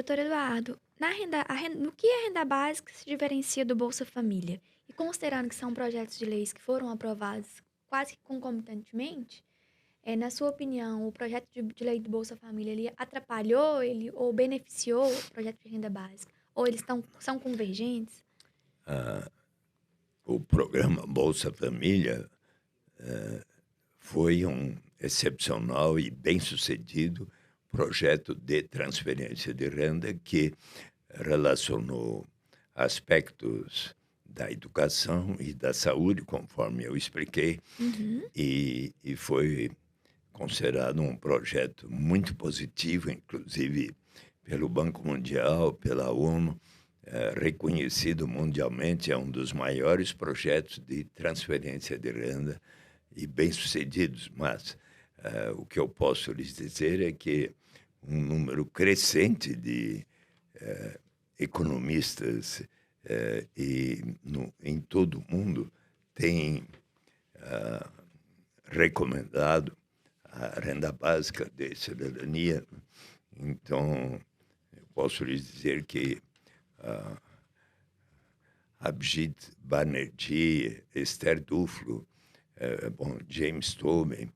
doutor Eduardo, no que a renda básica se diferencia do Bolsa Família? E considerando que são projetos de leis que foram aprovados quase que concomitantemente, na sua opinião, o projeto de lei do Bolsa Família, ele atrapalhou ele ou beneficiou o projeto de renda básica? Ou eles são convergentes? O programa Bolsa Família foi um excepcional e bem-sucedido projeto de transferência de renda que relacionou aspectos da educação e da saúde, conforme eu expliquei, Uhum, e foi considerado um projeto muito positivo, inclusive pelo Banco Mundial, pela ONU, reconhecido mundialmente, é um dos maiores projetos de transferência de renda e bem-sucedidos. Mas o que eu posso lhes dizer é que um número crescente de economistas em todo o mundo tem recomendado a renda básica de cidadania. Então, eu posso lhes dizer que Abhijit Banerjee, Esther Duflo, James Tobin,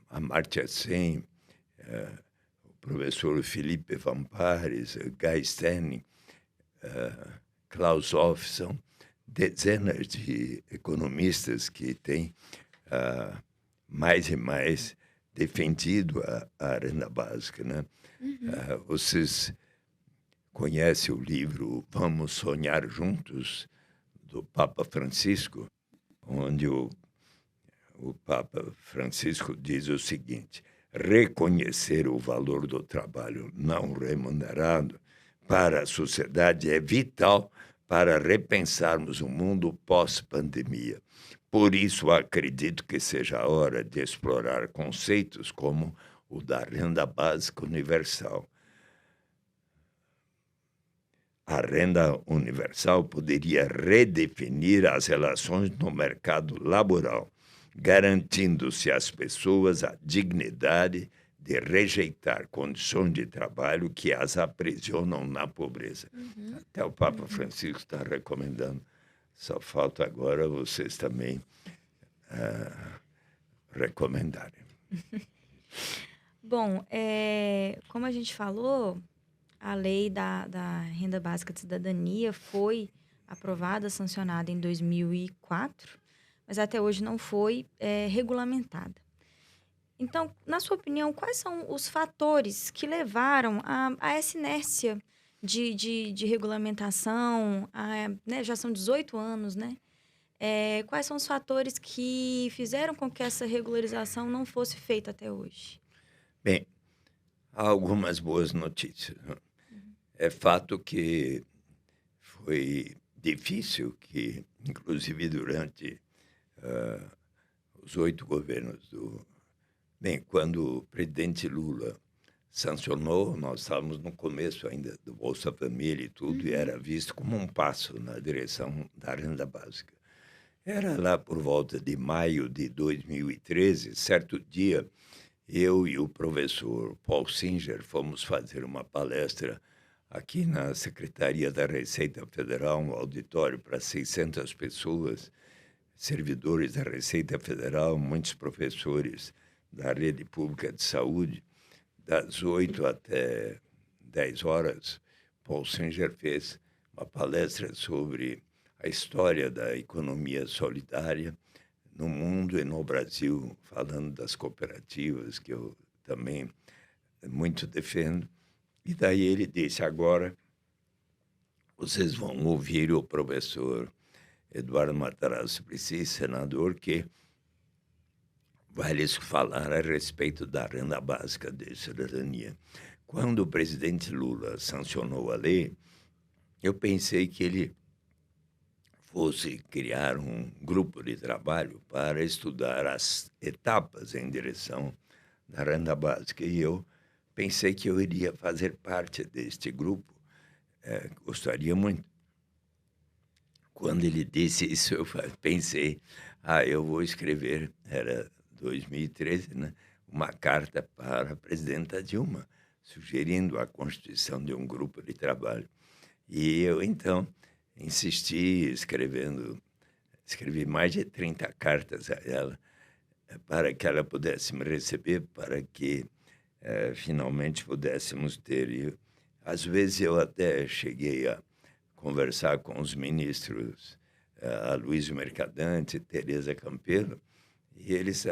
Amartya Sen, o professor Felipe Van Pares, Guy Stanley, Klaus Hoff, são dezenas de economistas que têm mais e mais defendido a renda básica, né? uhum. Vocês conhecem o livro Vamos Sonhar Juntos, do Papa Francisco, onde o Papa Francisco diz o seguinte: reconhecer o valor do trabalho não remunerado para a sociedade é vital para repensarmos o mundo pós-pandemia. Por isso, acredito que seja a hora de explorar conceitos como o da renda básica universal. A renda universal poderia redefinir as relações no mercado laboral, garantindo-se às pessoas a dignidade de rejeitar condições de trabalho que as aprisionam na pobreza. Uhum, Até o Papa uhum. Francisco está recomendando. Só falta agora vocês também recomendarem. Bom, como a gente falou, a lei da renda básica de cidadania foi aprovada, sancionada em 2004, mas até hoje não foi, regulamentada. Então, na sua opinião, quais são os fatores que levaram a essa inércia de regulamentação? Né, já são 18 anos, né? Quais são os fatores que fizeram com que essa regularização não fosse feita até hoje? Bem, há algumas boas notícias, né? Uhum. É fato que foi difícil que, inclusive durante os 8 governos do... Bem, quando o presidente Lula sancionou, nós estávamos no começo ainda do Bolsa Família e tudo, e Uhum. era visto como um passo na direção da renda básica. Era lá por volta de maio de 2013, certo dia, eu e o professor Paul Singer fomos fazer uma palestra aqui na Secretaria da Receita Federal, um auditório para 600 pessoas, servidores da Receita Federal, muitos professores da rede pública de saúde. Das 8 até 10 horas, Paul Singer fez uma palestra sobre a história da economia solidária no mundo e no Brasil, falando das cooperativas, que eu também muito defendo. E daí ele disse: agora vocês vão ouvir o professor Eduardo Matarazzo Suplicy, senador, que vai lhes falar a respeito da renda básica de cidadania. Quando o presidente Lula sancionou a lei, eu pensei que ele fosse criar um grupo de trabalho para estudar as etapas em direção da renda básica. E eu pensei que eu iria fazer parte deste grupo, gostaria muito. Quando ele disse isso, eu pensei, eu vou escrever, era 2013, né, uma carta para a presidenta Dilma sugerindo a constituição de um grupo de trabalho. E eu, então, insisti, escrevi mais de 30 cartas a ela, para que ela pudesse me receber, para que finalmente pudéssemos ter. E, às vezes eu até cheguei a conversar com os ministros, Aloysio Mercadante, Tereza Campelo, e eles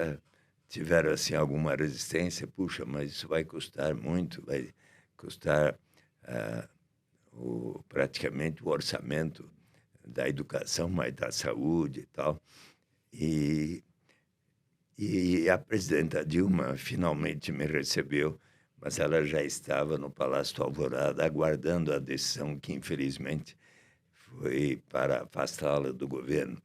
tiveram assim alguma resistência. Puxa, mas isso vai custar muito, vai custar praticamente o orçamento da educação, mas da saúde e tal. E a presidenta Dilma finalmente me recebeu, mas ela já estava no Palácio do Alvorada aguardando a decisão que, infelizmente, foi para afastá-la do governo.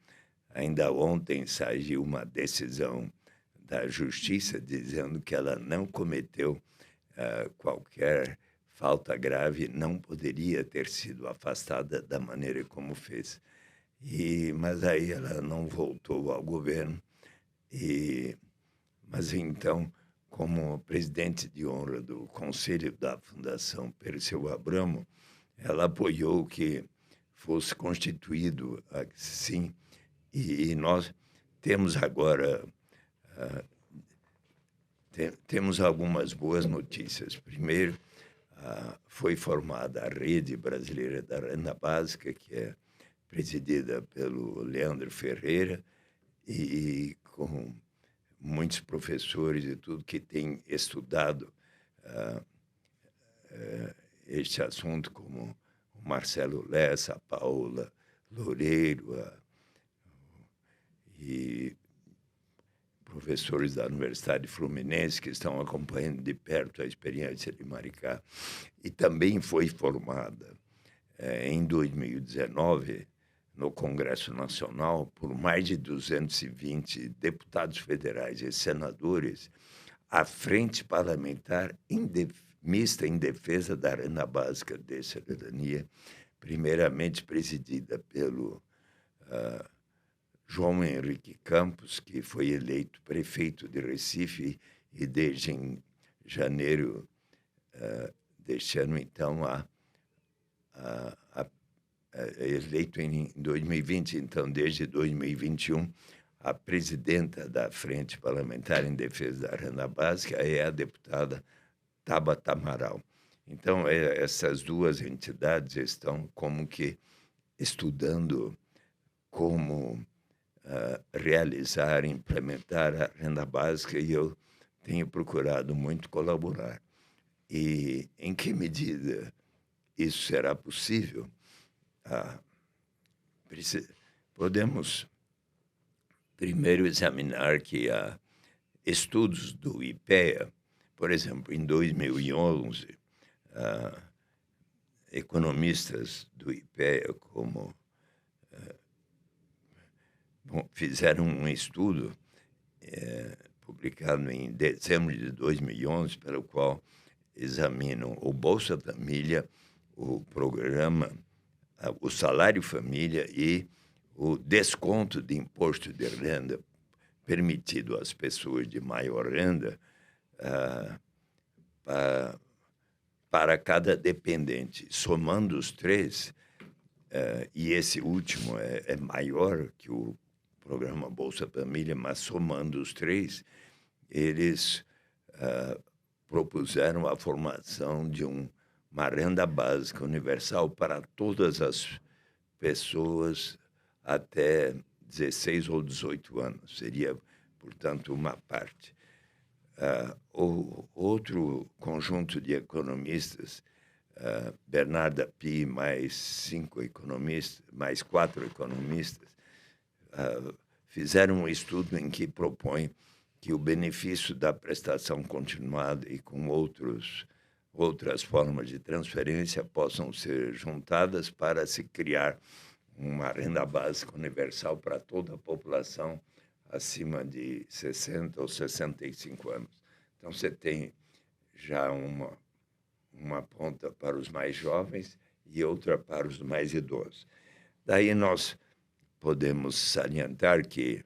Ainda ontem saiu uma decisão da Justiça dizendo que ela não cometeu qualquer falta grave, não poderia ter sido afastada da maneira como fez. Mas aí ela não voltou ao governo. Mas então, como presidente de honra do Conselho da Fundação Perseu Abramo, ela apoiou que fosse constituído assim. E nós temos agora temos algumas boas notícias. Primeiro, foi formada a Rede Brasileira da Renda Básica, que é presidida pelo Leandro Ferreira, e com muitos professores e tudo que têm estudado este assunto, como o Marcelo Lessa, a Paola Loureiro, e professores da Universidade Fluminense que estão acompanhando de perto a experiência de Maricá. E também foi formada em 2019 no Congresso Nacional por mais de 220 deputados federais e senadores a Frente Parlamentar Mista em Defesa da Renda Básica de Cidadania, primeiramente presidida pelo João Henrique Campos, que foi eleito prefeito de Recife e desde janeiro deste ano, então, eleito em 2020, então, desde 2021, a presidenta da Frente Parlamentar em Defesa da Renda Básica é a deputada Tabata Amaral. Então, essas duas entidades estão como que estudando como realizar, implementar a renda básica, e eu tenho procurado muito colaborar. E em que medida isso será possível? Podemos primeiro examinar que há estudos do IPEA, por exemplo, em 2011, economistas do IPEA como fizeram um estudo publicado em dezembro de 2011, pelo qual examinam o Bolsa Família, o programa, o Salário Família e o desconto de imposto de renda permitido às pessoas de maior renda para cada dependente. Somando os três, e esse último é maior que o programa Bolsa Família, mas somando os três, eles propuseram a formação de uma renda básica universal para todas as pessoas até 16 ou 18 anos. Seria, portanto, uma parte. O outro conjunto de economistas, Bernarda Pi, mais 4 economistas, fizeram um estudo em que propõe que o benefício da prestação continuada e com outras formas de transferência possam ser juntadas para se criar uma renda básica universal para toda a população acima de 60 ou 65 anos. Então, você tem já uma ponta para os mais jovens e outra para os mais idosos. Daí nós podemos salientar que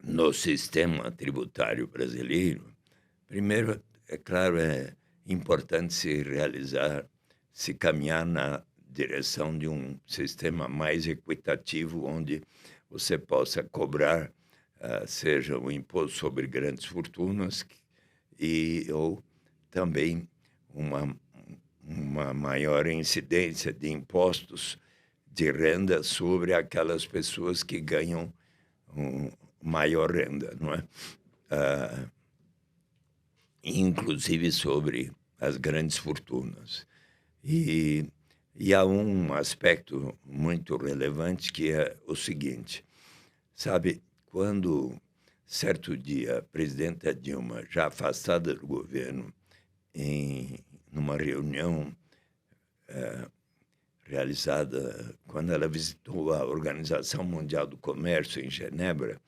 no sistema tributário brasileiro, primeiro, é claro, é importante se caminhar na direção de um sistema mais equitativo, onde você possa cobrar, seja o imposto sobre grandes fortunas ou também uma maior incidência de impostos de renda sobre aquelas pessoas que ganham maior renda, não é? Inclusive sobre as grandes fortunas. E há um aspecto muito relevante que é o seguinte, sabe, quando certo dia a presidenta Dilma, já afastada do governo, numa reunião realizada quando ela visitou a Organização Mundial do Comércio em Genebra,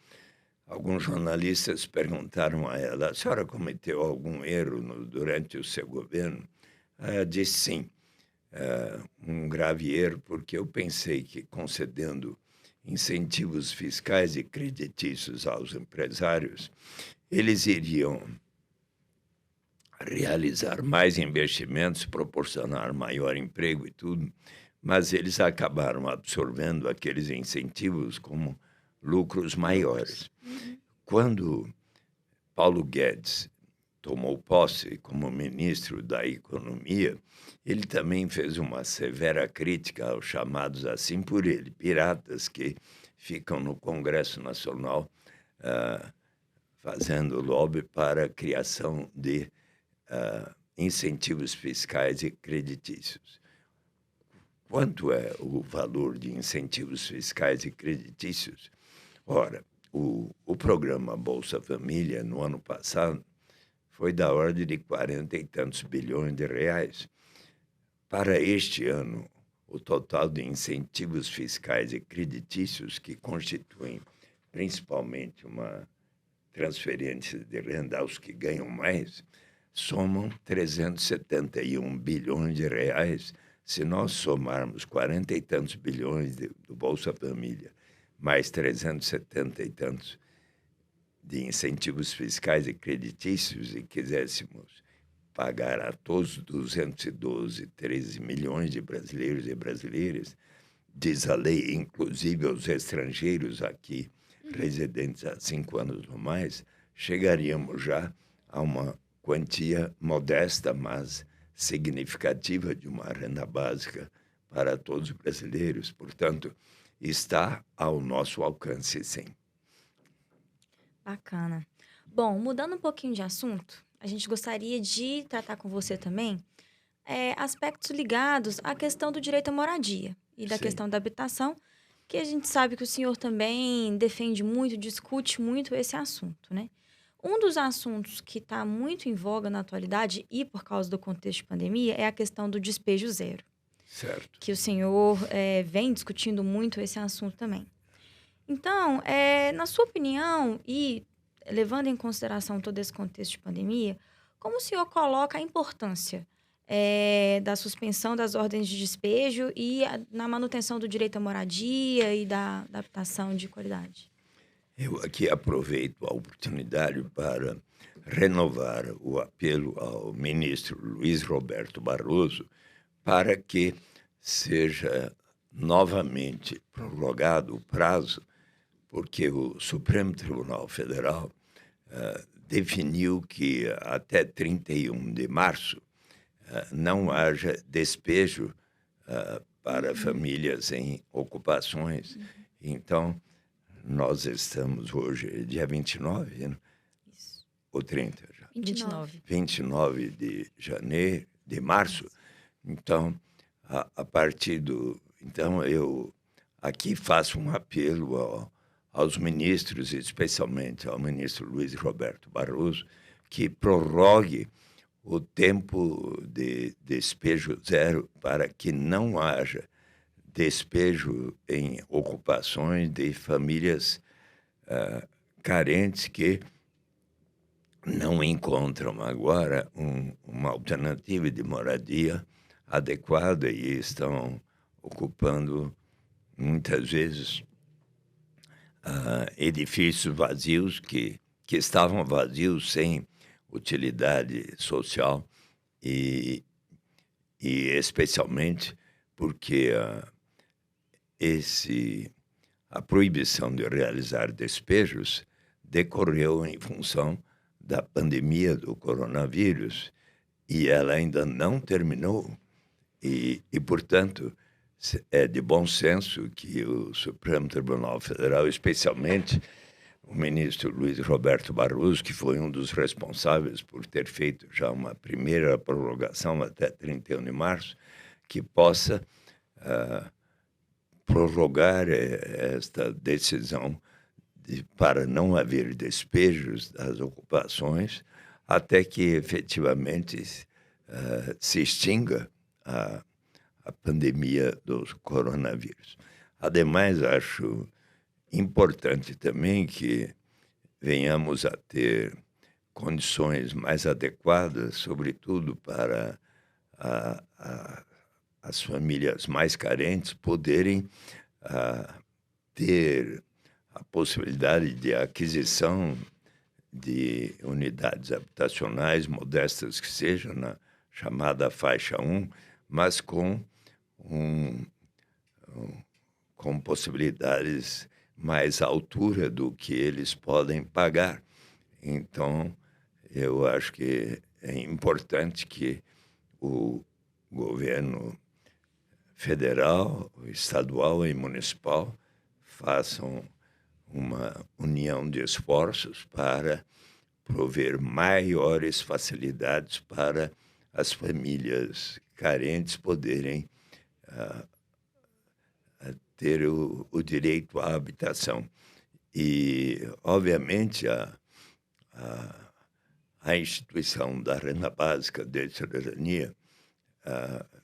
alguns jornalistas perguntaram a ela: a senhora cometeu algum erro durante o seu governo? Ela disse sim, um grave erro, porque eu pensei que concedendo incentivos fiscais e creditícios aos empresários, eles iriam realizar mais investimentos, proporcionar maior emprego e tudo, mas eles acabaram absorvendo aqueles incentivos como lucros maiores. Quando Paulo Guedes tomou posse como ministro da Economia, ele também fez uma severa crítica aos chamados, assim por ele, piratas que ficam no Congresso Nacional fazendo lobby para a criação de incentivos fiscais e creditícios. Quanto é o valor de incentivos fiscais e creditícios? Ora, o programa Bolsa Família, no ano passado, foi da ordem de 40 e tantos bilhões de reais. Para este ano, o total de incentivos fiscais e creditícios, que constituem principalmente uma transferência de renda aos que ganham mais, somam 371 bilhões de reais. Se nós somarmos 40 e tantos bilhões do Bolsa Família, mais 370 e tantos de incentivos fiscais e creditícios, e quiséssemos pagar a todos 212, 13 milhões de brasileiros e brasileiras, diz a lei, inclusive aos estrangeiros aqui, residentes há 5 anos ou mais, chegaríamos já a uma quantia modesta, mas significativa de uma renda básica para todos os brasileiros. Portanto, está ao nosso alcance, sim. Bacana. Bom, mudando um pouquinho de assunto, a gente gostaria de tratar com você também aspectos ligados à questão do direito à moradia e da Sim. questão da habitação, que a gente sabe que o senhor também defende muito, discute muito esse assunto, né? Um dos assuntos que está muito em voga na atualidade e por causa do contexto de pandemia é a questão do despejo zero. Certo. Que o senhor vem discutindo muito esse assunto também. Então, na sua opinião e levando em consideração todo esse contexto de pandemia, como o senhor coloca a importância da suspensão das ordens de despejo e na manutenção do direito à moradia e da habitação de qualidade? Eu aqui aproveito a oportunidade para renovar o apelo ao ministro Luiz Roberto Barroso para que seja novamente prorrogado o prazo, porque o Supremo Tribunal Federal definiu que até 31 de março não haja despejo para famílias em ocupações. Então, nós estamos hoje, dia 29, né? Isso. Ou 30 já? 29. 29 de março. Então, a partir do... Então, eu aqui faço um apelo aos ministros, especialmente ao ministro Luiz Roberto Barroso, que prorrogue o tempo de despejo zero para que não haja despejo em ocupações de famílias carentes que não encontram agora uma alternativa de moradia adequada e estão ocupando, muitas vezes, edifícios vazios que estavam vazios sem utilidade social e, e especialmente porque a proibição de realizar despejos decorreu em função da pandemia do coronavírus e ela ainda não terminou portanto, é de bom senso que o Supremo Tribunal Federal, especialmente o ministro Luiz Roberto Barroso, que foi um dos responsáveis por ter feito já uma primeira prorrogação até 31 de março, que possa prorrogar esta decisão para não haver despejos das ocupações até que efetivamente se extinga a pandemia do coronavírus. Ademais, acho importante também que venhamos a ter condições mais adequadas, sobretudo para as famílias mais carentes poderem ter a possibilidade de aquisição de unidades habitacionais, modestas que sejam, na chamada faixa 1, mas com possibilidades mais à altura do que eles podem pagar. Então, eu acho que é importante que o governo federal, estadual e municipal façam uma união de esforços para prover maiores facilidades para as famílias carentes poderem ter o direito à habitação. E, obviamente, a instituição da renda básica de cidadania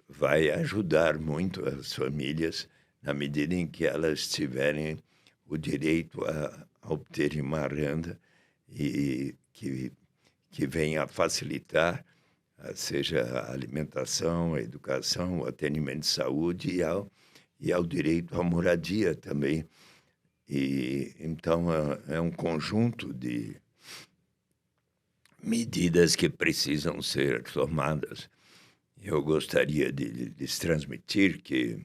vai ajudar muito as famílias na medida em que elas tiverem o direito a obterem uma renda e que venha a facilitar seja a alimentação, a educação, o atendimento de saúde e ao direito à moradia também. E então é um conjunto de medidas que precisam ser tomadas. Eu gostaria de lhes transmitir que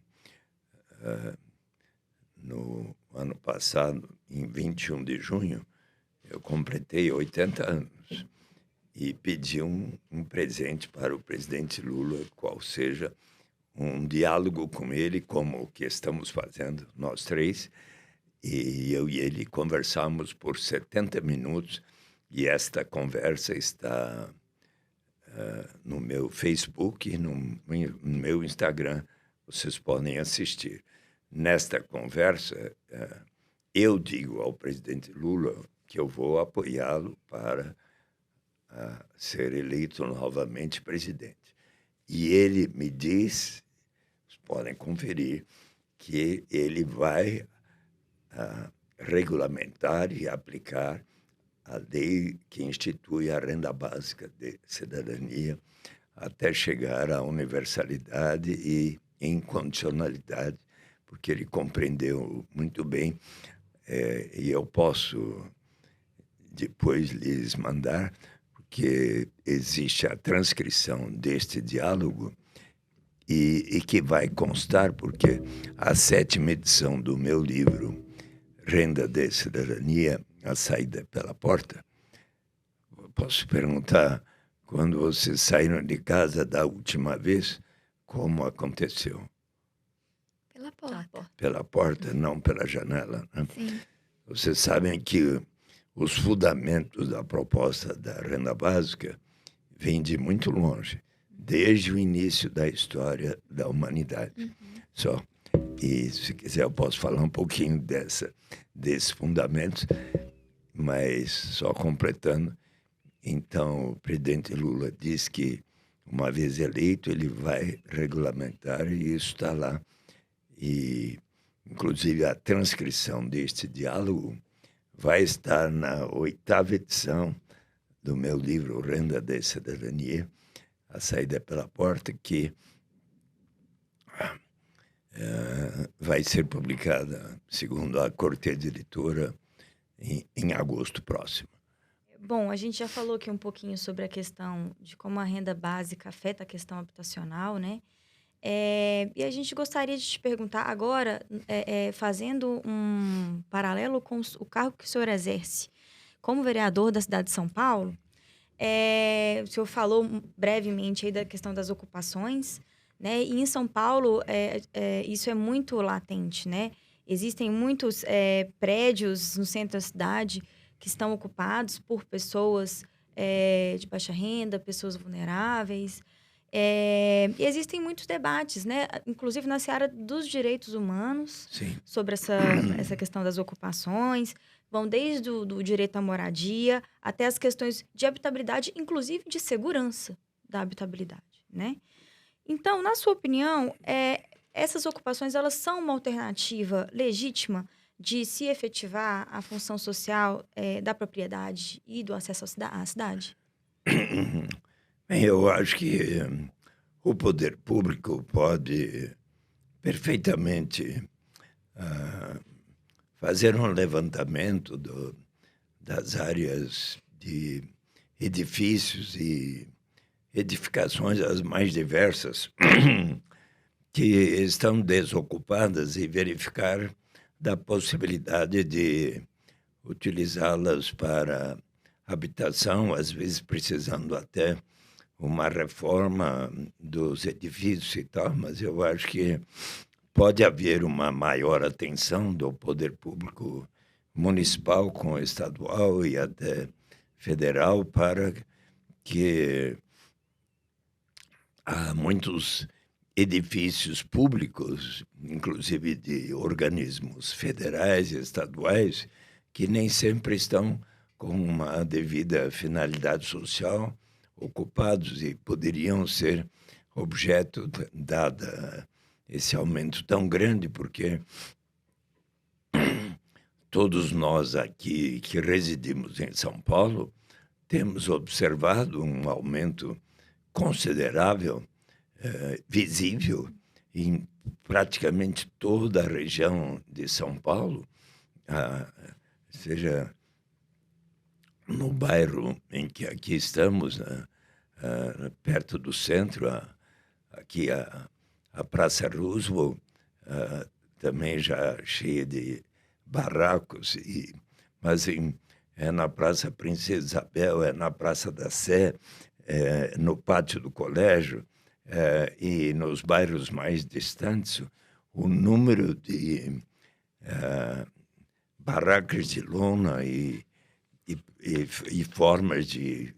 no ano passado, em 21 de junho, eu completei 80 anos e pedi um presente para o presidente Lula, qual seja um diálogo com ele, como o que estamos fazendo nós três, e eu e ele conversamos por 70 minutos, e esta conversa está no meu Facebook e no meu Instagram, vocês podem assistir. Nesta conversa, eu digo ao presidente Lula que eu vou apoiá-lo para ser eleito novamente presidente. E ele me diz, vocês podem conferir, que ele vai regulamentar e aplicar a lei que institui a renda básica de cidadania até chegar à universalidade e incondicionalidade, porque ele compreendeu muito bem, e eu posso depois lhes mandar, porque existe a transcrição deste diálogo e que vai constar, porque a 7ª edição do meu livro, Renda de Cidadania, a saída pela porta, posso perguntar, quando vocês saíram de casa da última vez, como aconteceu? Pela porta. Pela porta, não pela janela, né? Sim. Vocês sabem que os fundamentos da proposta da renda básica vêm de muito longe, desde o início da história da humanidade. Só. E, se quiser, eu posso falar um pouquinho desses fundamentos, mas só completando. Então, o presidente Lula diz que, uma vez eleito, ele vai regulamentar, e isso está lá. E, inclusive, a transcrição deste diálogo vai estar na 8ª edição do meu livro Renda de Cidadania, a saída pela porta, que vai ser publicada, segundo a Corte Editora, em agosto próximo. Bom, a gente já falou aqui um pouquinho sobre a questão de como a renda básica afeta a questão habitacional, né? E a gente gostaria de te perguntar agora, fazendo um paralelo com o cargo que o senhor exerce como vereador da cidade de São Paulo, o senhor falou brevemente aí da questão das ocupações, né? E em São Paulo, isso é muito latente, né? Existem muitos prédios no centro da cidade que estão ocupados por pessoas de baixa renda, pessoas vulneráveis. E existem muitos debates, né? Inclusive na seara dos direitos humanos, Sim. sobre essa questão das ocupações. Vão desde do direito à moradia até as questões de habitabilidade, inclusive de segurança da habitabilidade, né? Então, na sua opinião, essas ocupações elas são uma alternativa legítima de se efetivar a função social da propriedade e do acesso à cidade? Bem, eu acho que o poder público pode perfeitamente ah, fazer um levantamento das áreas de edifícios e edificações as mais diversas que estão desocupadas e verificar da possibilidade de utilizá-las para habitação, às vezes precisando até uma reforma dos edifícios e tal, mas eu acho que pode haver uma maior atenção do poder público municipal com o estadual e até federal para que há muitos edifícios públicos, inclusive de organismos federais e estaduais, que nem sempre estão com uma devida finalidade social ocupados e poderiam ser objeto, dada esse aumento tão grande, porque todos nós aqui que residimos em São Paulo temos observado um aumento considerável, visível, em praticamente toda a região de São Paulo, seja no bairro em que aqui estamos, perto do centro, aqui a Praça Roosevelt, também já cheia de barracos, mas é na Praça Princesa Isabel, é na Praça da Sé, no pátio do colégio, e nos bairros mais distantes, o número de barracas de lona e formas de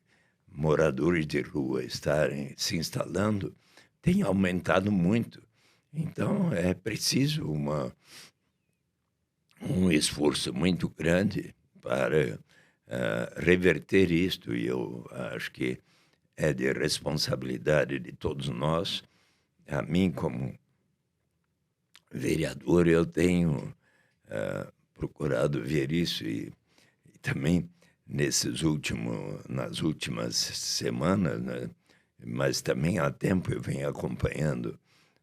moradores de rua estarem se instalando tem aumentado muito. Então, é preciso um esforço muito grande para reverter isto, e eu acho que é de responsabilidade de todos nós. A mim, como vereador, eu tenho procurado ver isso e também nas últimas semanas, né? Mas também há tempo eu venho acompanhando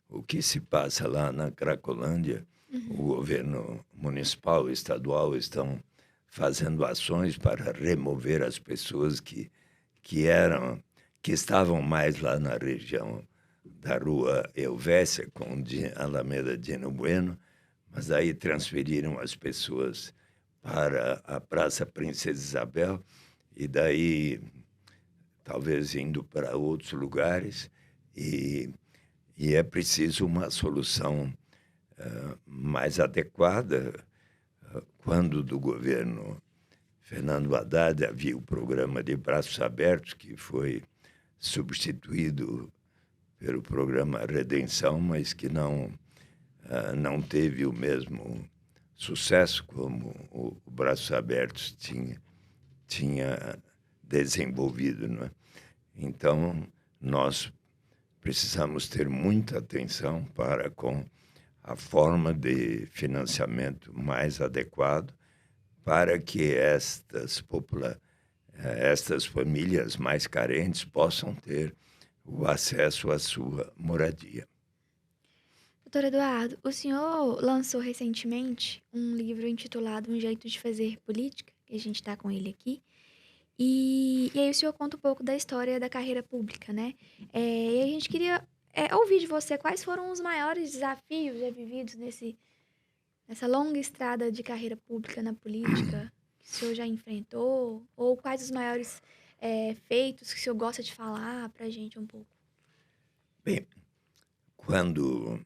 o que se passa lá na Cracolândia. O governo municipal e estadual estão fazendo ações para remover as pessoas que estavam mais lá na região da Rua Helvécia, com Alameda Dino Bueno, mas aí transferiram as pessoas para a Praça Princesa Isabel e daí talvez indo para outros lugares, e é preciso uma solução mais adequada. Quando do governo Fernando Haddad havia o programa de Braços Abertos, que foi substituído pelo programa Redenção, mas que não teve o mesmo sucesso como o Braços Abertos tinha desenvolvido, não é? Então, nós precisamos ter muita atenção para com a forma de financiamento mais adequado para que estas famílias mais carentes possam ter o acesso à sua moradia. Doutor Eduardo, o senhor lançou recentemente um livro intitulado Um Jeito de Fazer Política, que a gente está com ele aqui, E aí o senhor conta um pouco da história da carreira pública, né? E a gente queria ouvir de você quais foram os maiores desafios já vividos nessa longa estrada de carreira pública na política que o senhor já enfrentou, ou quais os maiores feitos que o senhor gosta de falar pra gente um pouco. Bem, quando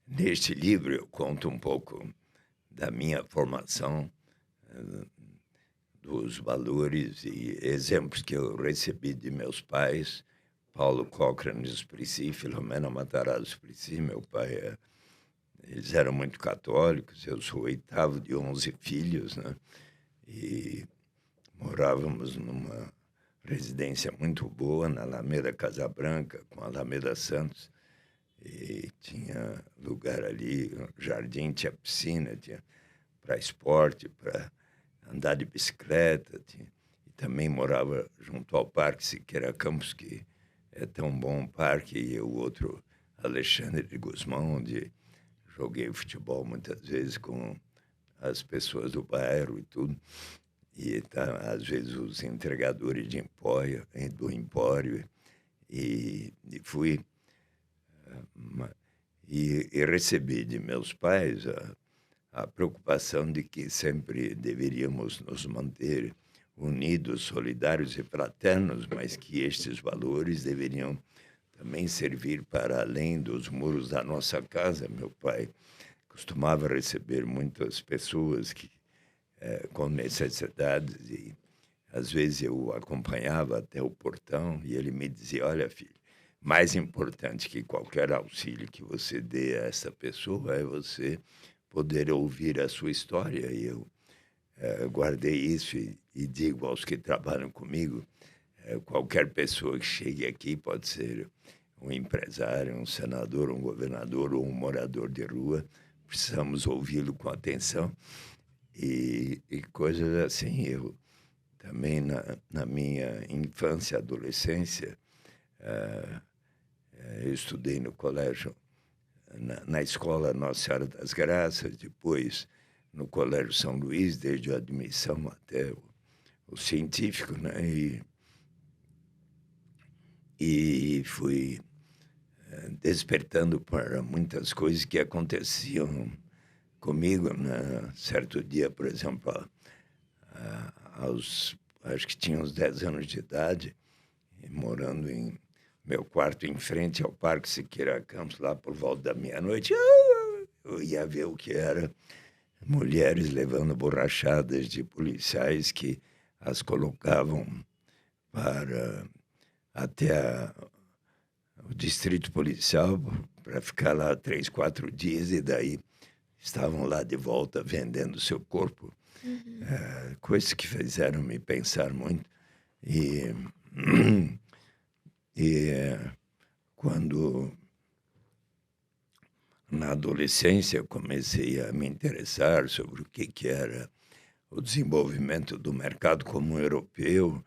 neste livro eu conto um pouco da minha formação, eh, dos valores e exemplos que eu recebi de meus pais, Paulo Cochrane Esprici, Filomena Matarazzo Esprici. Meu pai, eles eram muito católicos, eu sou o oitavo de 11 filhos, né? E morávamos numa residência muito boa, na Alameda Casabranca, com a Alameda Santos, e tinha lugar ali, um jardim, tinha piscina, tinha para esporte, para andar de bicicleta, e também morava junto ao Parque Siqueira Campos, que é tão bom parque, e o outro, Alexandre de Gusmão, onde joguei futebol muitas vezes com as pessoas do bairro e tudo. E às vezes os entregadores de empório, do empório, e fui e recebi de meus pais a preocupação de que sempre deveríamos nos manter unidos, solidários e fraternos, mas que estes valores deveriam também servir para além dos muros da nossa casa. Meu pai costumava receber muitas pessoas com necessidades, e às vezes eu o acompanhava até o portão e ele me dizia: olha, filho, mais importante que qualquer auxílio que você dê a essa pessoa é você poder ouvir a sua história. E eu guardei isso e digo aos que trabalham comigo: qualquer pessoa que chegue aqui pode ser um empresário, um senador, um governador ou um morador de rua, precisamos ouvi-lo com atenção e coisas assim. Eu também, na minha infância e adolescência, eu estudei no colégio, na escola Nossa Senhora das Graças, depois no Colégio São Luís, desde a admissão até o científico, né? E fui despertando para muitas coisas que aconteciam comigo, né? Certo dia, por exemplo, acho que tinha uns 10 anos de idade, morando em meu quarto em frente ao Parque Siqueira Campos, lá por volta da meia-noite, eu ia ver o que era mulheres levando borrachadas de policiais que as colocavam até o distrito policial para ficar lá 3, 4 dias, e daí estavam lá de volta vendendo seu corpo. Uhum. Coisas que fizeram me pensar muito. E quando, na adolescência, eu comecei a me interessar sobre o que era o desenvolvimento do mercado comum europeu,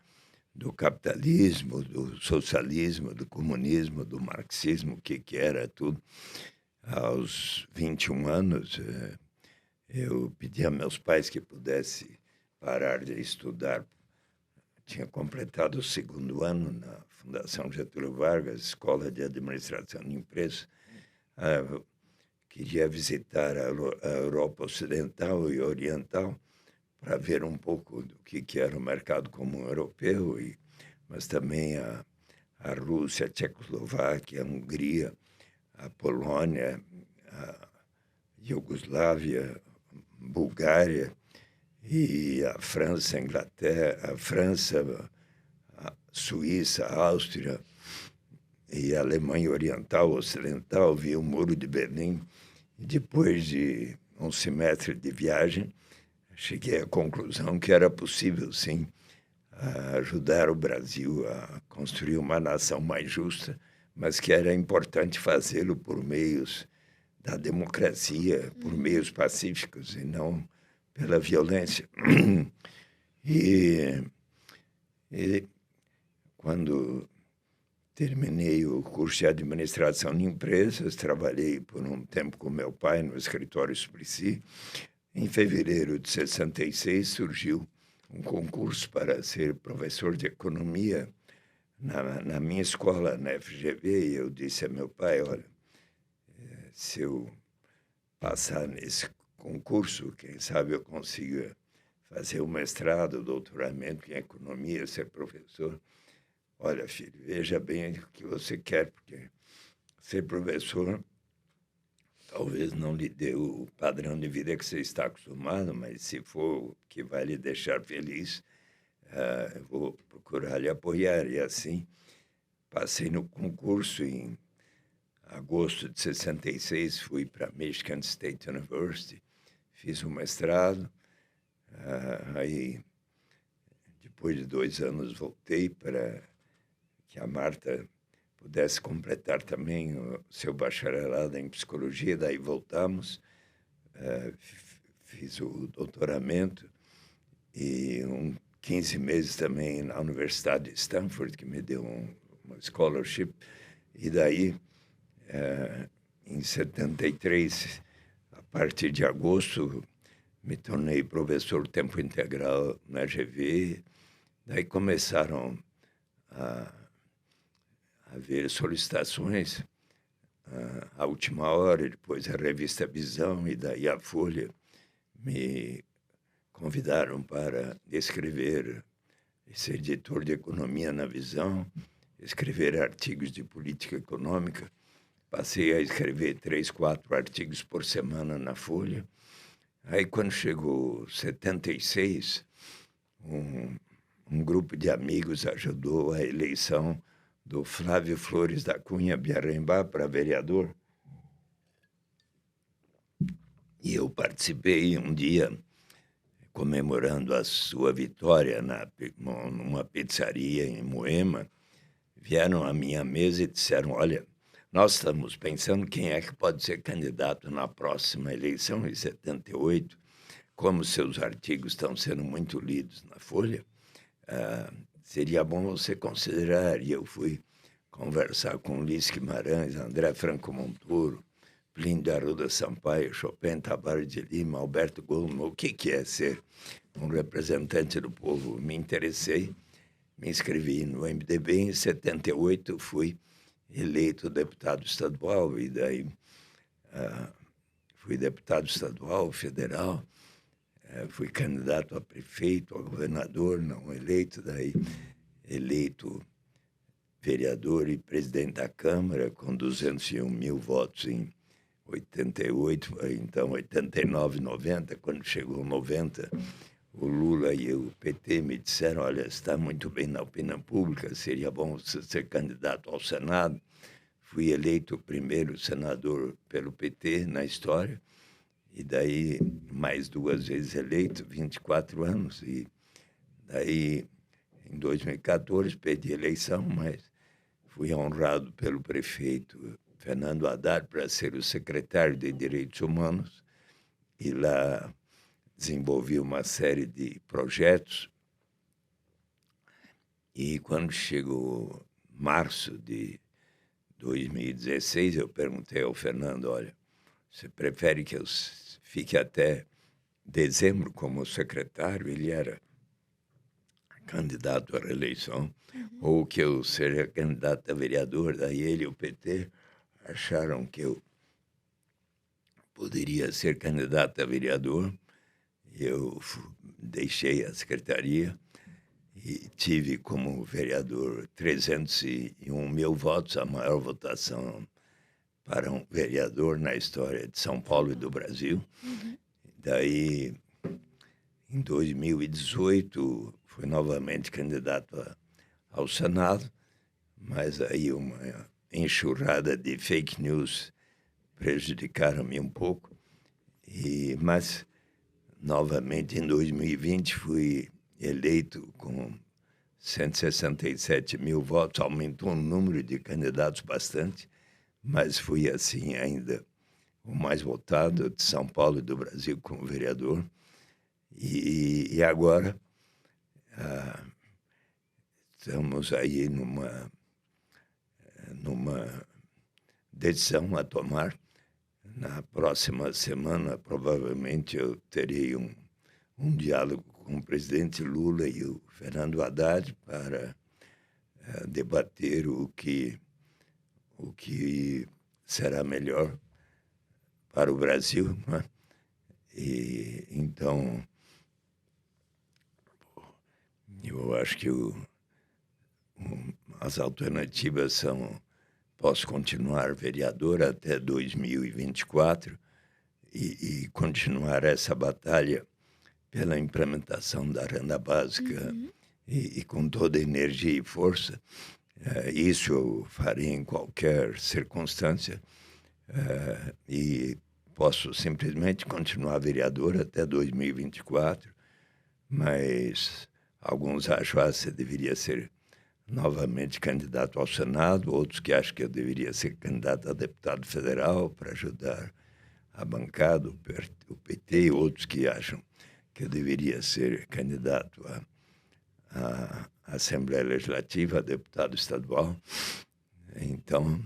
do capitalismo, do socialismo, do comunismo, do marxismo, o que era tudo. Aos 21 anos, eu pedi a meus pais que pudesse parar de estudar. Tinha completado o 2º ano na Fundação Getúlio Vargas, Escola de Administração de Empresas. Eu queria visitar a Europa Ocidental e Oriental para ver um pouco do que era o mercado comum europeu, mas também a Rússia, a Tchecoslováquia, a Hungria, a Polônia, a Iugoslávia, Bulgária, e a França, a Inglaterra, a França, a Suíça, a Áustria e a Alemanha Oriental, Ocidental. Vi o Muro de Berlim. E depois de um semestre de viagem, cheguei à conclusão que era possível, sim, ajudar o Brasil a construir uma nação mais justa, mas que era importante fazê-lo por meios da democracia, por meios pacíficos e não pela violência. E quando terminei o curso de administração de empresas, trabalhei por um tempo com meu pai no escritório Esprici, Em fevereiro de 66 surgiu um concurso para ser professor de economia na minha escola, na FGV, e eu disse a meu pai, olha, se eu passar nesse concurso, quem sabe eu consiga fazer um mestrado, doutoramento em economia, ser professor. Olha, filho, veja bem o que você quer, porque ser professor talvez não lhe dê o padrão de vida que você está acostumado, mas se for o que vai lhe deixar feliz, eu vou procurar lhe apoiar. E assim, passei no concurso em agosto de 66, fui para Michigan State University, fiz um mestrado, aí depois de 2 anos voltei para que a Marta pudesse completar também o seu bacharelado em psicologia, daí voltamos, fiz o doutoramento e 15 meses também na Universidade de Stanford, que me deu uma scholarship, e daí, em 73, a partir de agosto, me tornei professor tempo integral na GV, daí começaram a haver solicitações à última hora, depois a revista Visão e daí a Folha me convidaram para escrever, ser editor de economia na Visão, escrever artigos de política econômica. Passei a escrever 3, 4 artigos por semana na Folha. Aí, quando chegou 76, um grupo de amigos ajudou a eleição do Flávio Flores da Cunha Biarrembá para vereador. E eu participei um dia comemorando a sua vitória numa pizzaria em Moema. Vieram à minha mesa e disseram, olha, nós estamos pensando quem é que pode ser candidato na próxima eleição, em 78. Como seus artigos estão sendo muito lidos na Folha, seria bom você considerar. E eu fui conversar com Ulisses Guimarães, André Franco Montoro, Plínio de Arruda Sampaio, Chopin Tavares de Lima, Alberto Goldman. O que é ser um representante do povo? Me interessei, me inscrevi no MDB. Em 78 fui eleito deputado estadual, e daí fui deputado estadual, federal, fui candidato a prefeito, a governador, não eleito, daí eleito vereador e presidente da Câmara, com 201 mil votos em 88, então 89, 90, quando chegou 90, o Lula e o PT me disseram, olha, está muito bem na opinião pública, seria bom você ser candidato ao Senado. Fui eleito o primeiro senador pelo PT na história, e daí mais 2 vezes eleito, 24 anos, e daí em 2014 perdi a eleição, mas fui honrado pelo prefeito Fernando Haddad para ser o secretário de Direitos Humanos, e lá desenvolvi uma série de projetos. E quando chegou março de 2016, eu perguntei ao Fernando, olha, você prefere que eu fique até dezembro como secretário? Ele era candidato à reeleição, ou que eu seja candidato a vereador. Daí ele e o PT acharam que eu poderia ser candidato a vereador. Eu deixei a secretaria e tive como vereador 301 mil votos, a maior votação para um vereador na história de São Paulo e do Brasil. Daí, em 2018, fui novamente candidato ao Senado, mas aí uma enxurrada de fake news prejudicaram-me um pouco. Mas, novamente, em 2020, fui eleito com 167 mil votos, aumentou o número de candidatos bastante, mas fui, assim, ainda o mais votado de São Paulo e do Brasil como vereador. E agora estamos aí numa decisão a tomar. Na próxima semana, provavelmente, eu terei um diálogo com o presidente Lula e o Fernando Haddad para debater o que será melhor para o Brasil, né? E então eu acho que as alternativas são: posso continuar vereador até 2024 e continuar essa batalha pela implementação da renda básica Uhum. e com toda energia e força. Isso eu farei em qualquer circunstância. E posso simplesmente continuar vereador até 2024, mas alguns acham que você deveria ser novamente candidato ao Senado, outros que acham que eu deveria ser candidato a deputado federal para ajudar a bancada, o PT, outros que acham que eu deveria ser candidato à Assembleia Legislativa, a deputado estadual. Então,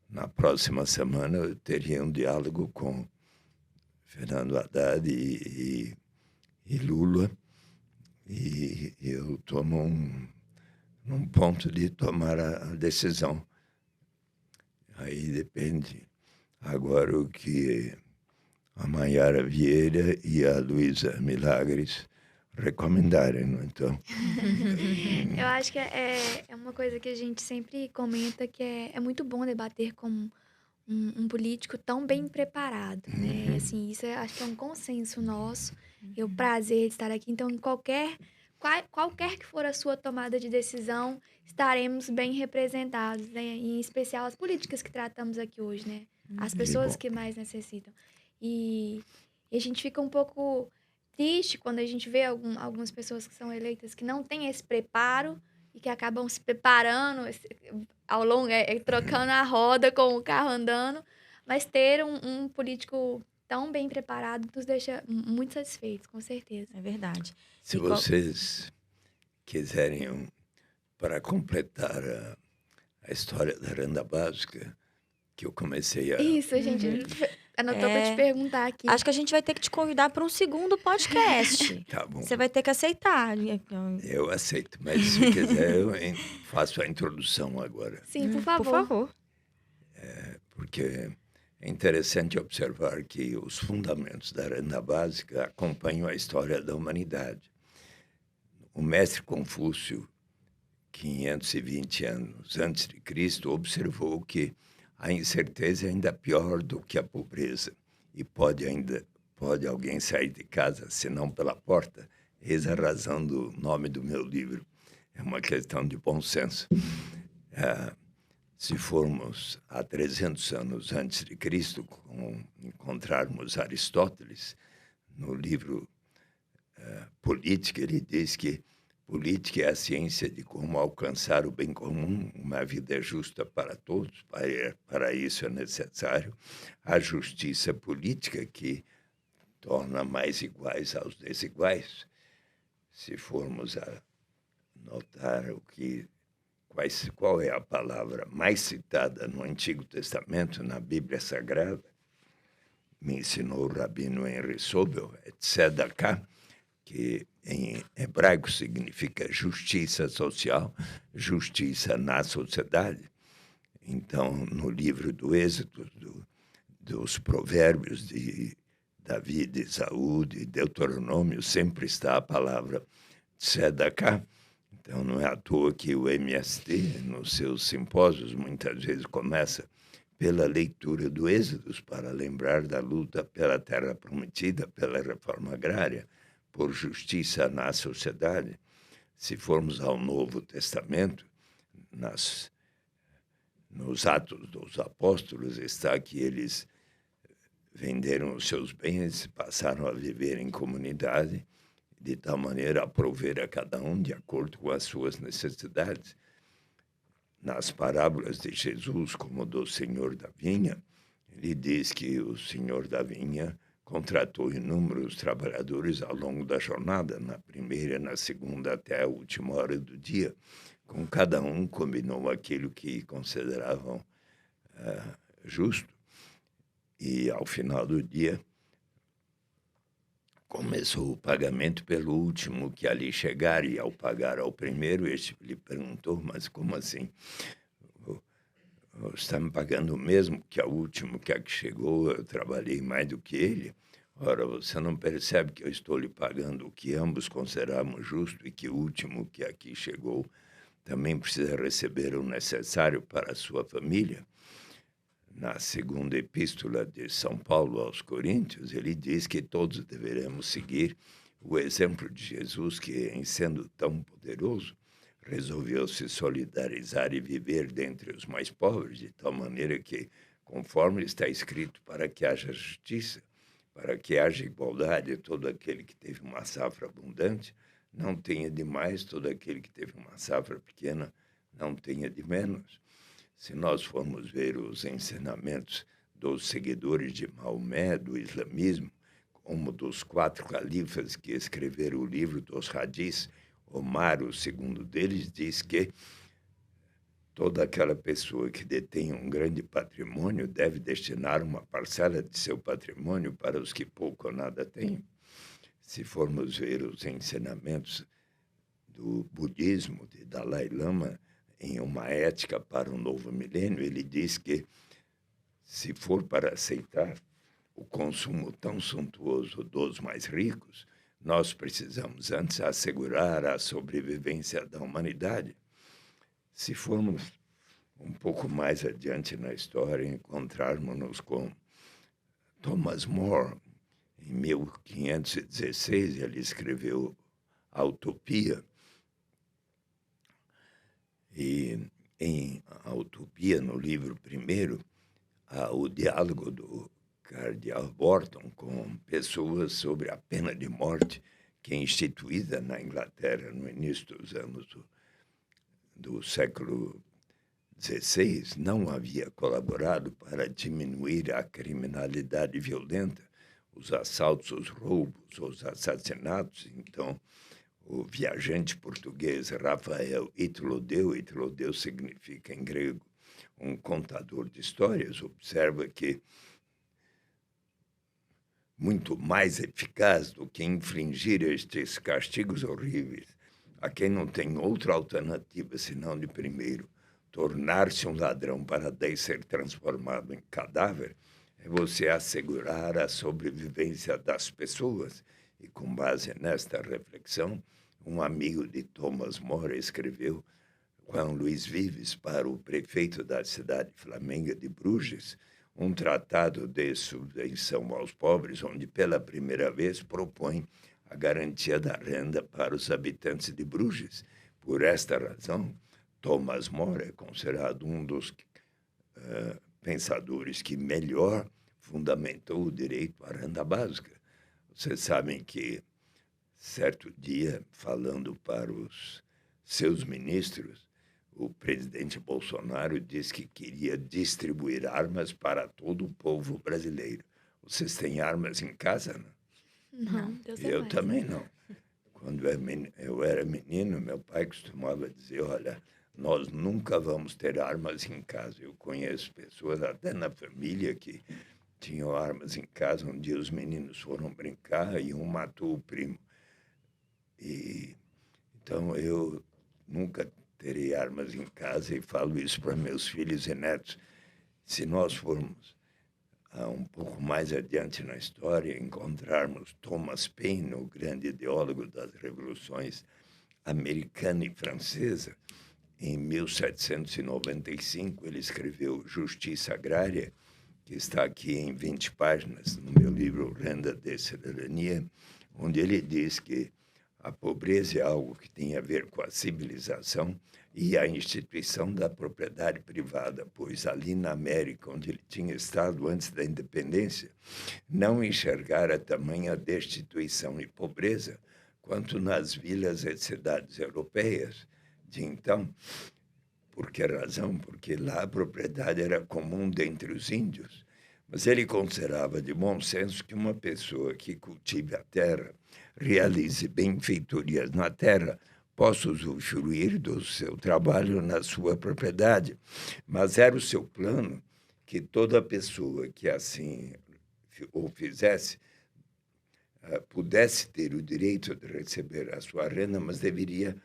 na próxima semana eu teria um diálogo com Fernando Haddad e Lula, e eu estou num ponto de tomar a decisão. Aí depende agora o que a Maiara Vieira e a Luísa Milagres recomendarem, não é? Então, Eu acho que é uma coisa que a gente sempre comenta que é muito bom debater com um político tão bem preparado, né? Assim, isso acho que é um consenso nosso. E o prazer de estar aqui. Então, qualquer que for a sua tomada de decisão, estaremos bem representados, né? Em especial as políticas que tratamos aqui hoje, né? As que pessoas bom. que mais necessitam. E, e a gente fica um pouco triste quando a gente vê algumas pessoas que são eleitas que não têm esse preparo e que acabam se preparando ao longo, trocando a roda com o carro andando, mas ter um político tão bem preparado nos deixa muito satisfeitos, com certeza. É verdade. Se E qual- vocês quiserem, para completar a história da renda básica, que eu comecei a... Isso, a gente anotou para te É, perguntar aqui. acho que a gente vai ter que te convidar para um segundo podcast. Tá bom, Você vai ter que aceitar. eu aceito, mas se quiser eu faço a introdução agora, Sim, por Por favor. favor. porque é interessante observar que os fundamentos da renda básica acompanham a história da humanidade. O mestre Confúcio, 520 anos antes de Cristo, observou que a incerteza é ainda pior do que a pobreza e pode alguém sair de casa senão pela porta. Eis a razão do nome do meu livro. É uma questão de bom senso. Se formos a 300 anos antes de Cristo, encontrarmos Aristóteles no livro Política, ele diz que política é a ciência de como alcançar o bem comum, uma vida justa para todos. Para isso é necessário a justiça política, que torna mais iguais aos desiguais. Se formos a notar qual é a palavra mais citada no Antigo Testamento, na Bíblia Sagrada, me ensinou o rabino Henry Sobel, é tzedakah, que em hebraico significa justiça social, justiça na sociedade. Então, no livro do Êxodo, dos provérbios de Davi, de Esaú, de Deuteronômio, sempre está a palavra tzedakah. Então, não é à toa que o MST, nos seus simpósios, muitas vezes começa pela leitura do Êxodo, para lembrar da luta pela terra prometida, pela reforma agrária, por justiça na sociedade. Se formos ao Novo Testamento, nos Atos dos Apóstolos, está que eles venderam os seus bens, passaram a viver em comunidade, de tal maneira a prover a cada um de acordo com as suas necessidades. Nas parábolas de Jesus, como do Senhor da Vinha, ele diz que o Senhor da Vinha contratou inúmeros trabalhadores ao longo da jornada, na primeira, na segunda, até a última hora do dia. Com cada um combinou aquilo que consideravam justo. E, ao final do dia, começou o pagamento pelo último que ali chegar, e ao pagar ao primeiro, este lhe perguntou, mas como assim? Você está me pagando o mesmo que ao último que aqui chegou, eu trabalhei mais do que ele? Ora, você não percebe que eu estou lhe pagando o que ambos consideramos justo e que o último que aqui chegou também precisa receber o necessário para a sua família? Na segunda epístola de São Paulo aos Coríntios, ele diz que todos deveremos seguir o exemplo de Jesus, que, em sendo tão poderoso, resolveu se solidarizar e viver dentre os mais pobres, de tal maneira que, conforme está escrito, para que haja justiça, para que haja igualdade, todo aquele que teve uma safra abundante não tenha de mais, todo aquele que teve uma safra pequena não tenha de menos. Se nós formos ver os ensinamentos dos seguidores de Maomé, do islamismo, como dos 4 califas que escreveram o livro dos hadis, Omar, o segundo deles, diz que toda aquela pessoa que detém um grande patrimônio deve destinar uma parcela de seu patrimônio para os que pouco ou nada têm. Se formos ver os ensinamentos do budismo, de Dalai Lama, em Uma Ética para o Novo Milênio, ele diz que, se for para aceitar o consumo tão suntuoso dos mais ricos, nós precisamos antes assegurar a sobrevivência da humanidade. Se formos um pouco mais adiante na história, encontrarmos-nos com Thomas More, em 1516, ele escreveu A Utopia. E em A Utopia, no livro primeiro, há o diálogo do cardeal Borton com pessoas sobre a pena de morte, que é instituída na Inglaterra no início dos anos do século XVI, não havia colaborado para diminuir a criminalidade violenta, os assaltos, os roubos, os assassinatos. Então, o viajante português Rafael Itlodeu significa em grego um contador de histórias, observa que muito mais eficaz do que infligir estes castigos horríveis a quem não tem outra alternativa senão, de primeiro, tornar-se um ladrão para daí ser transformado em cadáver, é você assegurar a sobrevivência das pessoas. E, com base nesta reflexão, um amigo de Thomas More escreveu, Juan Luís Vives, para o prefeito da cidade flamenga de Bruges, um tratado de subvenção aos pobres, onde pela primeira vez propõe a garantia da renda para os habitantes de Bruges. Por esta razão, Thomas More é considerado um dos pensadores que melhor fundamentou o direito à renda básica. Vocês sabem que, certo dia, falando para os seus ministros, o presidente Bolsonaro disse que queria distribuir armas para todo o povo brasileiro. Vocês têm armas em casa, não? Não, Deus é Eu mais. também não. Quando eu era menino, meu pai costumava dizer, olha, nós nunca vamos ter armas em casa. Eu conheço pessoas, até na família, que tinham armas em casa. Um dia os meninos foram brincar e um matou o primo. Então, eu nunca terei armas em casa e falo isso para meus filhos e netos. Se nós formos um pouco mais adiante na história, encontrarmos Thomas Paine, o grande ideólogo das revoluções americana e francesa, em 1795, ele escreveu Justiça Agrária, que está aqui em 20 páginas no meu livro Renda de Cidadania, onde ele diz que a pobreza é algo que tem a ver com a civilização e a instituição da propriedade privada, pois ali na América, onde ele tinha estado antes da independência, não enxergara tamanha destituição e pobreza quanto nas vilas e cidades europeias de então. Por que razão? Porque lá a propriedade era comum dentre os índios, mas ele considerava de bom senso que uma pessoa que cultive a terra, realize benfeitorias na terra, possa usufruir do seu trabalho na sua propriedade. Mas era o seu plano que toda pessoa que assim o fizesse pudesse ter o direito de receber a sua renda, mas deveria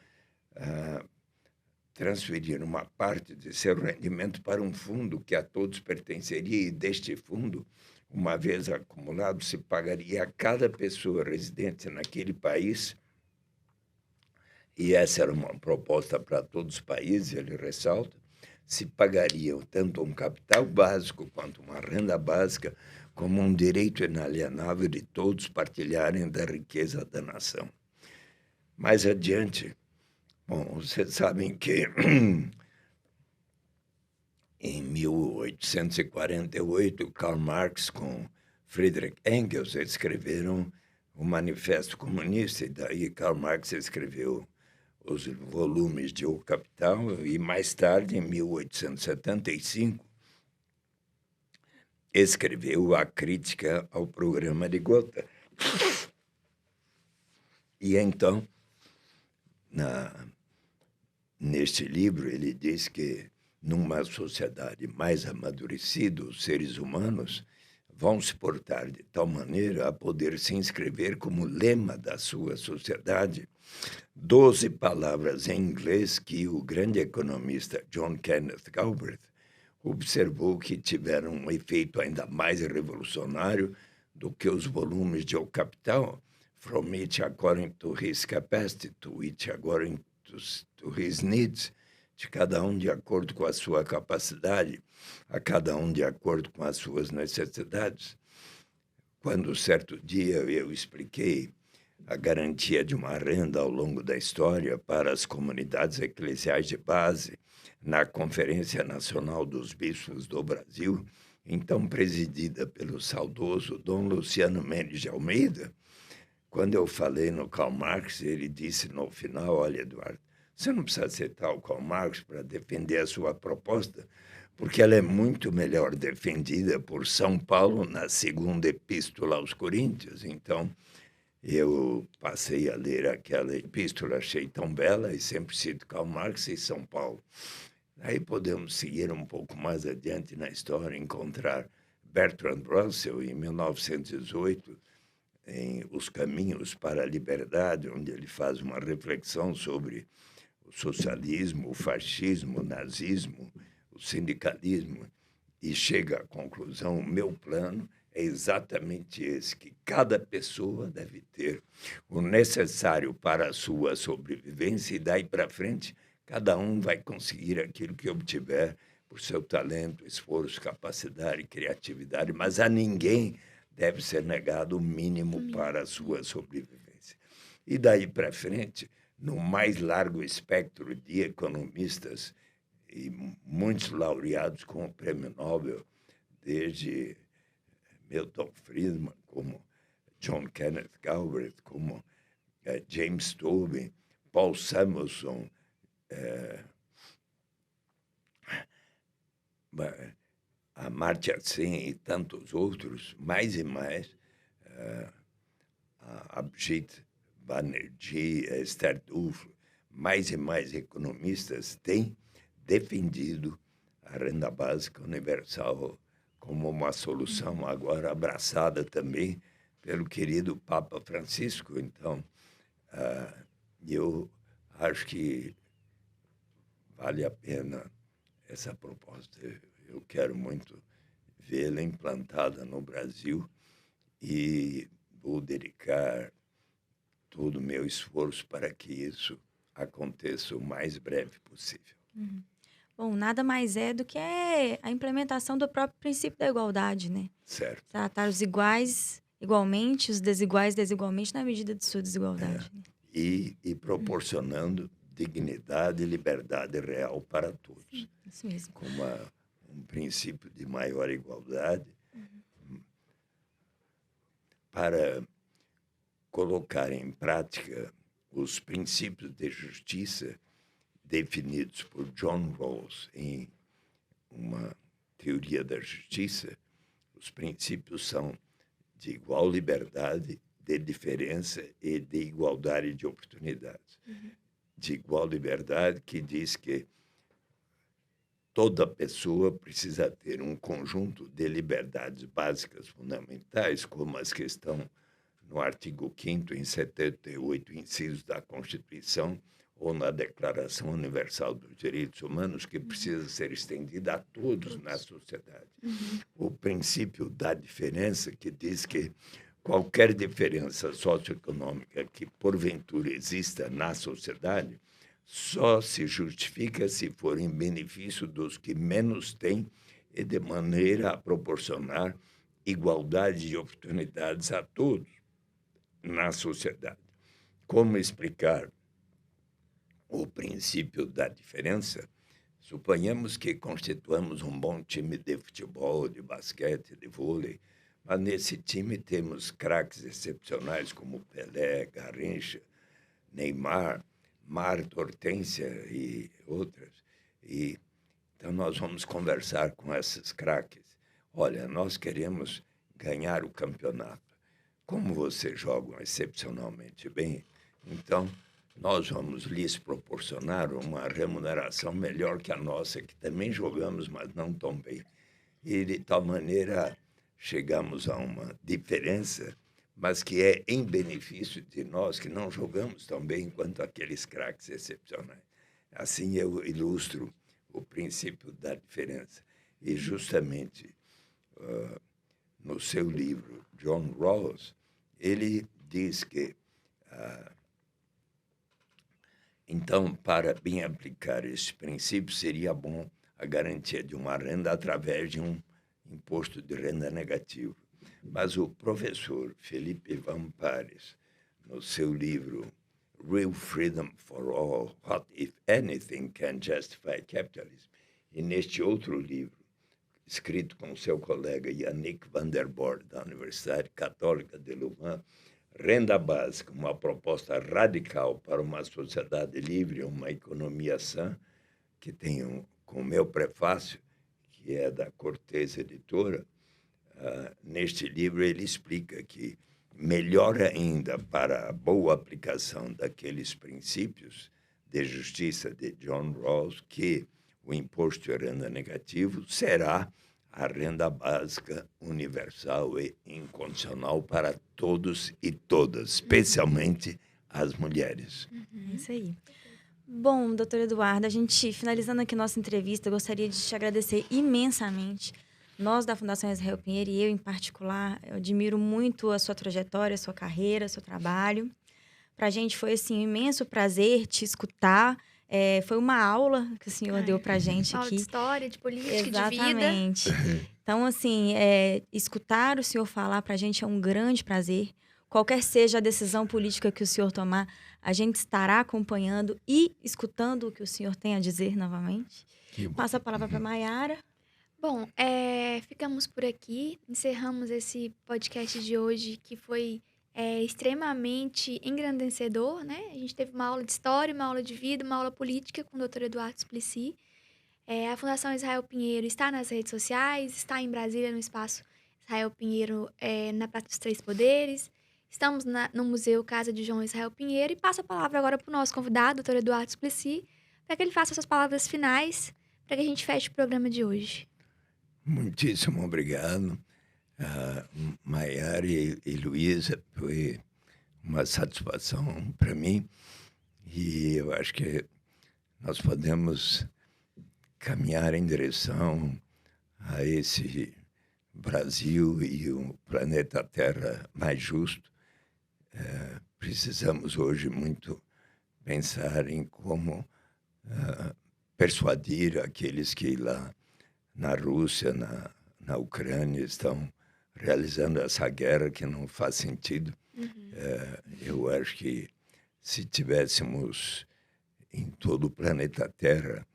transferir uma parte de seu rendimento para um fundo que a todos pertenceria, e deste fundo, uma vez acumulado, se pagaria a cada pessoa residente naquele país, e essa era uma proposta para todos os países, ele ressalta, se pagaria tanto um capital básico quanto uma renda básica como um direito inalienável de todos partilharem da riqueza da nação. Mais adiante, bom, vocês sabem que em 1848, Karl Marx com Friedrich Engels escreveram o Manifesto Comunista, e daí Karl Marx escreveu os volumes de O Capital, e mais tarde, em 1875, escreveu a Crítica ao Programa de Gotha. E então, neste livro, ele diz que numa sociedade mais amadurecida, os seres humanos vão se portar de tal maneira a poder se inscrever como lema da sua sociedade 12 palavras em inglês que o grande economista John Kenneth Galbraith observou que tiveram um efeito ainda mais revolucionário do que os volumes de O Capital, from each according to his capacity, to each according to his needs, de cada um de acordo com a sua capacidade, a cada um de acordo com as suas necessidades. Quando certo dia eu expliquei a garantia de uma renda ao longo da história para as comunidades eclesiais de base na Conferência Nacional dos Bispos do Brasil, então presidida pelo saudoso Dom Luciano Mendes de Almeida, quando eu falei no Karl Marx, ele disse no final: olha, Eduardo, você não precisa aceitar o Karl Marx para defender a sua proposta, porque ela é muito melhor defendida por São Paulo na segunda epístola aos Coríntios. Então, eu passei a ler aquela epístola, achei tão bela, e sempre cito Karl Marx e São Paulo. Aí podemos seguir um pouco mais adiante na história, encontrar Bertrand Russell, em 1918, em Os Caminhos para a Liberdade, onde ele faz uma reflexão sobre o socialismo, o fascismo, o nazismo, o sindicalismo, e chega à conclusão: o meu plano é exatamente esse, que cada pessoa deve ter o necessário para a sua sobrevivência, e daí para frente cada um vai conseguir aquilo que obtiver por seu talento, esforço, capacidade e criatividade, mas a ninguém deve ser negado o mínimo para a sua sobrevivência. E daí para frente, no mais largo espectro de economistas, e muitos laureados com o Prêmio Nobel, desde Milton Friedman, como John Kenneth Galbraith, como James Tobin, Paul Samuelson, Amartya Sen e tantos outros, mais e mais, Abhijit Banerjee, Esther Duflo, mais e mais economistas têm defendido a renda básica universal como uma solução agora abraçada também pelo querido Papa Francisco. Então, eu acho que vale a pena essa proposta. Eu quero muito vê-la implantada no Brasil e vou dedicar todo o meu esforço para que isso aconteça o mais breve possível. Uhum. Bom, nada mais é do que a implementação do próprio princípio da igualdade, né? Certo. Tratar os iguais igualmente, os desiguais desigualmente na medida de sua desigualdade. Né? E proporcionando dignidade e liberdade real para todos. Sim, isso mesmo. Com um princípio de maior igualdade, para colocar em prática os princípios de justiça definidos por John Rawls em uma teoria da justiça. Os princípios são de igual liberdade, de diferença e de igualdade de oportunidades. De igual liberdade, que diz que toda pessoa precisa ter um conjunto de liberdades básicas fundamentais, como as que estão no artigo 5º, em 78 incisos da Constituição, ou na Declaração Universal dos Direitos Humanos, que precisa ser estendida a todos na sociedade. O princípio da diferença, que diz que qualquer diferença socioeconômica que, porventura, exista na sociedade, só se justifica se for em benefício dos que menos têm e de maneira a proporcionar igualdade de oportunidades a todos na sociedade. Como explicar o princípio da diferença? Suponhamos que constituamos um bom time de futebol, de basquete, de vôlei, mas nesse time temos craques excepcionais como Pelé, Garrincha, Neymar, Marta, Hortência e outras. Então, nós vamos conversar com esses craques. Olha, nós queremos ganhar o campeonato. Como vocês jogam excepcionalmente bem, então nós vamos lhes proporcionar uma remuneração melhor que a nossa, que também jogamos, mas não tão bem. E, de tal maneira, chegamos a uma diferença, mas que é em benefício de nós, que não jogamos tão bem quanto aqueles craques excepcionais. Assim eu ilustro o princípio da diferença. E, justamente, no seu livro, John Rawls, ele diz que, então, para bem aplicar esse princípio, seria bom a garantia de uma renda através de um imposto de renda negativo. Mas o professor Felipe Van Pares, no seu livro Real Freedom for All, What If Anything Can Justify Capitalism, e neste outro livro, escrito com seu colega Yannick van der Born, da Universidade Católica de Louvain, Renda Básica, uma proposta radical para uma sociedade livre, uma economia sã, que tem com o meu prefácio, que é da Cortez Editora. Neste livro ele explica que melhor ainda para a boa aplicação daqueles princípios de justiça de John Rawls, que o imposto de renda negativo será a renda básica universal e incondicional para todos e todas, especialmente as mulheres. É isso aí. Bom, doutor Eduardo, a gente, finalizando aqui nossa entrevista, eu gostaria de te agradecer imensamente. Nós, da Fundação Israel Pinheiro, e eu em particular, eu admiro muito a sua trajetória, a sua carreira, seu trabalho. Para a gente foi, assim, um imenso prazer te escutar. Foi uma aula que o senhor deu para a gente aula aqui. de história, de política, de vida. Exatamente. Então, assim, escutar o senhor falar para a gente é um grande prazer. Qualquer seja a decisão política que o senhor tomar, a gente estará acompanhando e escutando o que o senhor tem a dizer novamente. Passo a palavra para a Maiara. Bom, ficamos por aqui. Encerramos esse podcast de hoje, que foi extremamente engrandecedor, né? A gente teve uma aula de história, uma aula de vida, uma aula política com o Dr. Eduardo Suplicy. A Fundação Israel Pinheiro está nas redes sociais, está em Brasília, no espaço Israel Pinheiro, na Praça dos Três Poderes. Estamos no Museu Casa de João Israel Pinheiro. E passo a palavra agora para o nosso convidado, Dr. Eduardo Suplicy, para que ele faça suas palavras finais, para que a gente feche o programa de hoje. Muitíssimo obrigado. Maiara e Luísa, foi uma satisfação para mim, e eu acho que nós podemos caminhar em direção a esse Brasil e um planeta Terra mais justo. Precisamos hoje muito pensar em como persuadir aqueles que lá na Rússia, na Ucrânia, estão realizando essa guerra que não faz sentido. Eu acho que se tivéssemos em todo o planeta Terra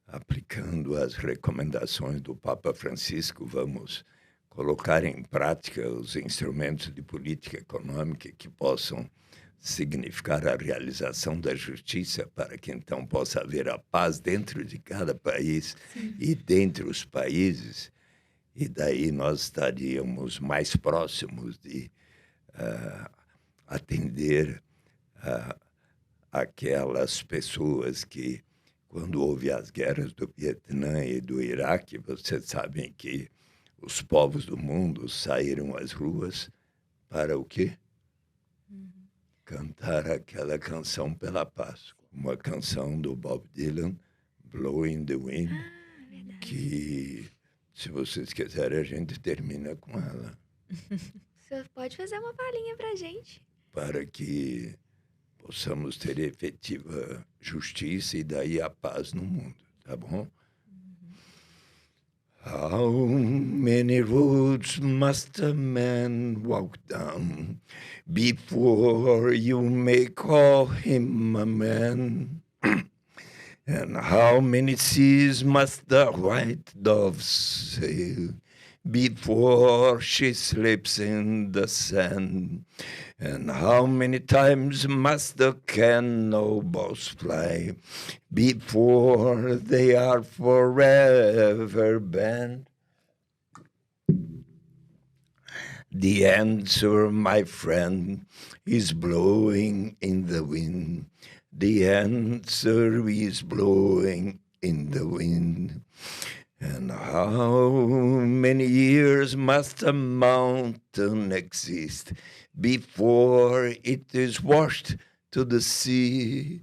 aplicando as recomendações do Papa Francisco, vamos colocar em prática os instrumentos de política econômica que possam significar a realização da justiça, para que então possa haver a paz dentro de cada país. Sim. E dentre os países, e daí nós estaríamos mais próximos de atender aquelas pessoas que, quando houve as guerras do Vietnã e do Iraque, vocês sabem que os povos do mundo saíram às ruas para o quê? Cantar aquela canção pela paz. Uma canção do Bob Dylan, Blowing the Wind, Verdade. que, se vocês quiserem, a gente termina com ela, Você pode fazer uma palhinha pra gente. para que possamos ter efetiva justiça e daí a paz no mundo, tá bom? How many roads must a man walk down before you may call him a man? And how many seas must the white dove sail before she sleeps in the sand? And how many times must the cannonballs fly before they are forever banned? The answer, my friend, is blowing in the wind. The answer is blowing in the wind. And how many years must a mountain exist before it is washed to the sea?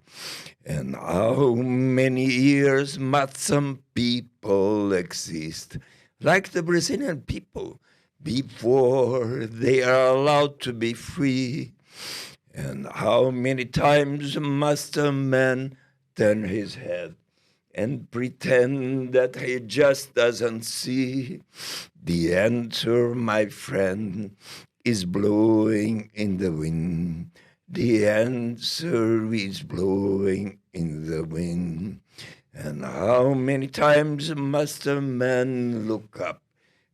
And how many years must some people exist, like the Brazilian people, before they are allowed to be free? And how many times must a man turn his head and pretend that he just doesn't see? The answer, my friend, is blowing in the wind. The answer is blowing in the wind. And how many times must a man look up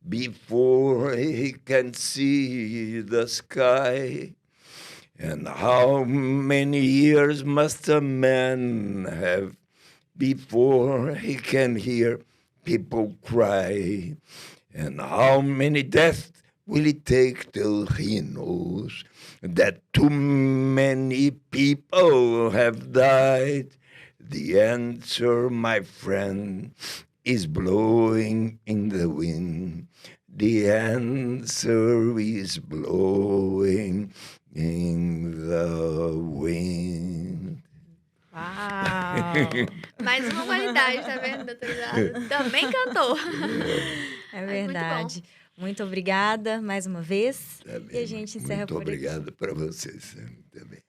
before he can see the sky? And how many years must a man have before he can hear people cry? And how many deaths will it take till he knows that too many people have died? The answer, my friend, is blowing in the wind. The answer is blowing in the wind. Uau! Mais uma qualidade, tá vendo, doutor Eduardo? Também cantou. É Mas verdade. Muito obrigada mais uma vez. Tá E a bem, gente encerra muito por aqui. obrigado para vocês também.